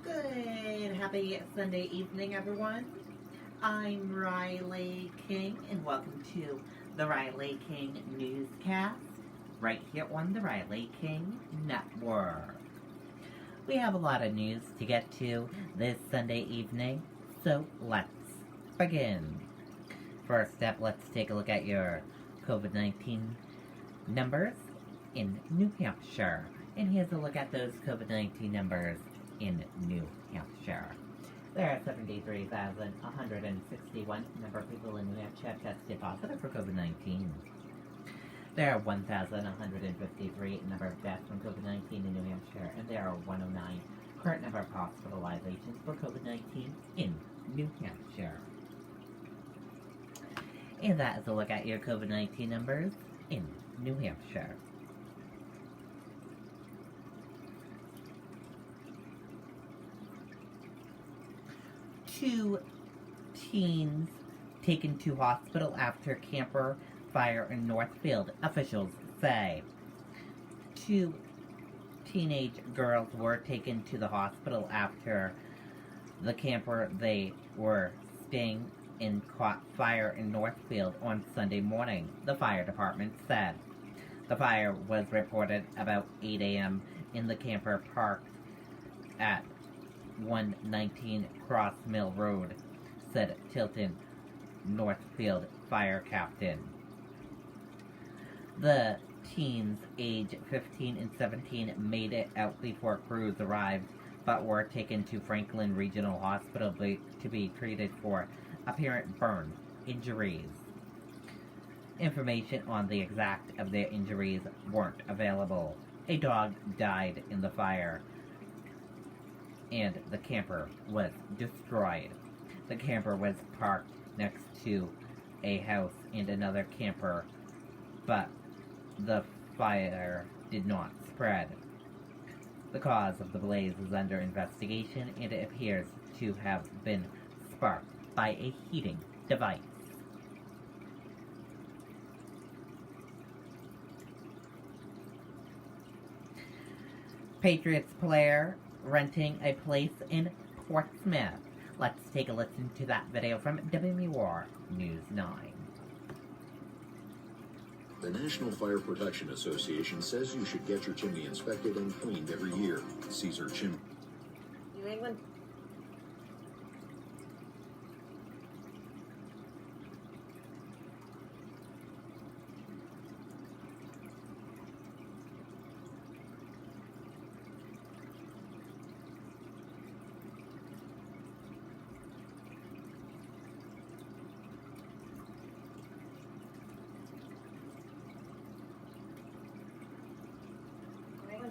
Good. Happy Sunday evening, everyone. I'm Riley King, and welcome to the Riley King Newscast, right here on the Riley King Network. We have a lot of news to get to this Sunday evening, so let's begin. First up, let's take a look at your COVID-19 numbers in New Hampshire. And here's a look at those COVID-19 numbers in New Hampshire. There are 73,161 number of people in New Hampshire tested positive for COVID-19. There are 1,153 number of deaths from COVID-19 in New Hampshire, and there are 109 current number of hospitalizations for COVID-19 in New Hampshire. And that is a look at your COVID-19 numbers in New Hampshire. Two teens taken to hospital after camper fire in Northfield, officials say. Two teenage girls were taken to the hospital after the camper they were staying in caught fire in Northfield on Sunday morning, the fire department said. The fire was reported about 8 a.m. in the camper parked at 119 Cross Mill Road, said Tilton Northfield fire captain. The teens, age 15 and 17, made it out before crews arrived, but were taken to Franklin Regional Hospital to be treated for apparent burn injuries. Information on the exact of their injuries weren't available. A dog died in the fire, and the camper was destroyed. The camper was parked next to a house and another camper, but the fire did not spread. The cause of the blaze is under investigation, and it appears to have been sparked by a heating device. Patriots player renting a place in Portsmouth. Let's take a listen to that video from WMUR News 9. The National Fire Protection Association says you should get your chimney inspected and cleaned every year. Caesar Chimney. New England.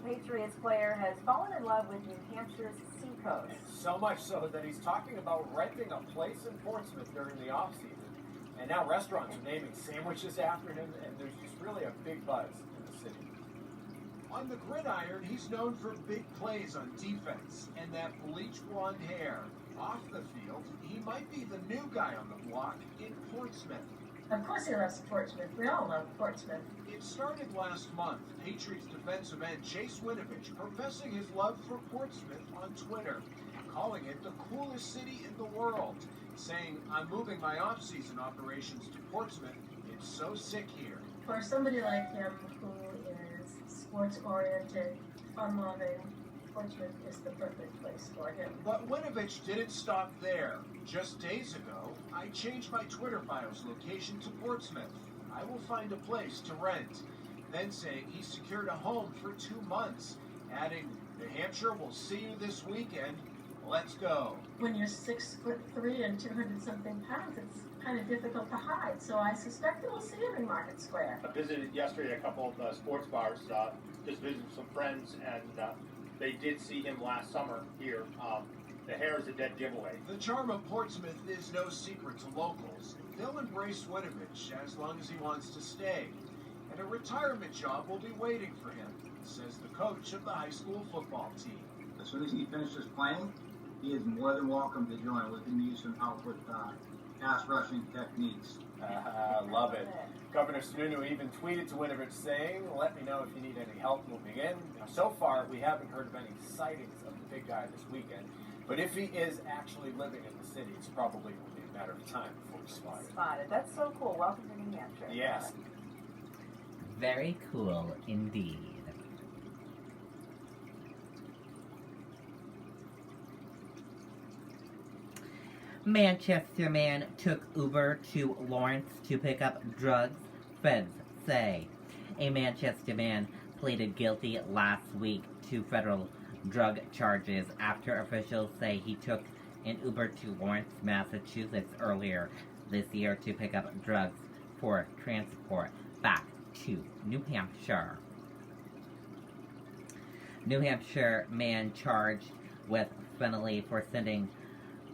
Patriots player has fallen in love with New Hampshire's seacoast. So much so that he's talking about renting a place in Portsmouth during the off-season. And now restaurants are naming sandwiches after him, and there's just really a big buzz in the city. On the gridiron, he's known for big plays on defense and that bleach blonde hair. Off the field, he might be the new guy on the block in Portsmouth. Of course he loves Portsmouth. We all love Portsmouth. It started last month. Patriots defensive end Chase Winovich professing his love for Portsmouth on Twitter, calling it the coolest city in the world, saying, "I'm moving my off-season operations to Portsmouth. It's so sick here." For somebody like him who is sports-oriented, fun-loving, Portsmouth is the perfect place for him. But Winovich didn't stop there. Just days ago, I changed my Twitter bio's location to Portsmouth. I will find a place to rent. Then saying he secured a home for 2 months, adding, "New Hampshire will see you this weekend. Let's go." When you're 6'3" and 200-something pounds, it's kind of difficult to hide. So I suspect that we'll see him in Market Square. I visited yesterday a couple of sports bars, just visited some friends, and they did see him last summer here. The hair is a dead giveaway. The charm of Portsmouth is no secret to locals. They'll embrace Winovich as long as he wants to stay. And a retirement job will be waiting for him, says the coach of the high school football team. As soon as he finishes playing, he is more than welcome to join. We can use some help with pass rushing techniques. Love it. Governor Sununu even tweeted to Winovich saying, "Let me know if you need any help moving in." Now, so far, we haven't heard of any sightings of the big guy this weekend, but if he is actually living in the city, it's probably only a matter of time before he's spotted. Spotted. That's so cool. Welcome to New Hampshire. Yes. Very cool indeed. Manchester man took Uber to Lawrence to pick up drugs, feds say. A Manchester man pleaded guilty last week to federal drug charges after officials say he took an Uber to Lawrence, Massachusetts earlier this year to pick up drugs for transport back to New Hampshire. New Hampshire man charged with felony for sending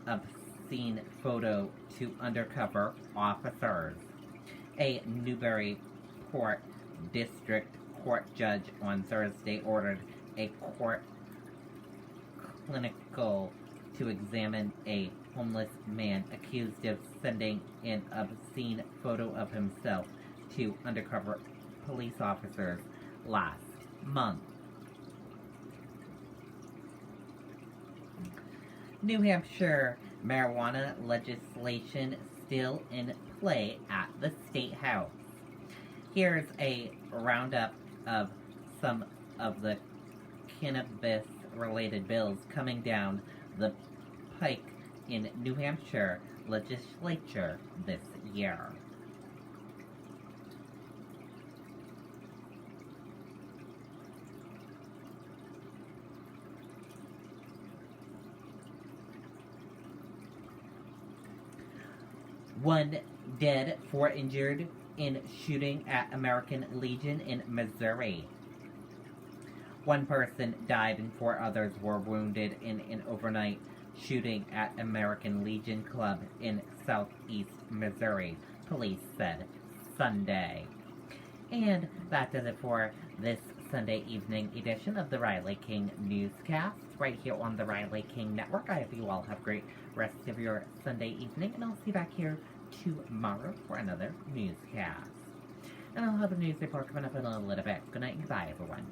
obscene photo to undercover officers. A Newburyport District Court judge on Thursday ordered a court clinical to examine a homeless man accused of sending an obscene photo of himself to undercover police officers last month. New Hampshire marijuana legislation still in play at the State House. Here's a roundup of some of the cannabis-related bills coming down the pike in New Hampshire legislature this year. One dead, 4 injured in shooting at American Legion in Missouri. One person died and 4 others were wounded in an overnight shooting at American Legion Club in southeast Missouri, police said Sunday. And that does it for this Sunday evening edition of the Riley King Newscast, right here on the Riley King Network. I hope you all have a great rest of your Sunday evening, and I'll see you back here tomorrow for another newscast. And I'll have a news report coming up in a little bit. Good night and goodbye, everyone.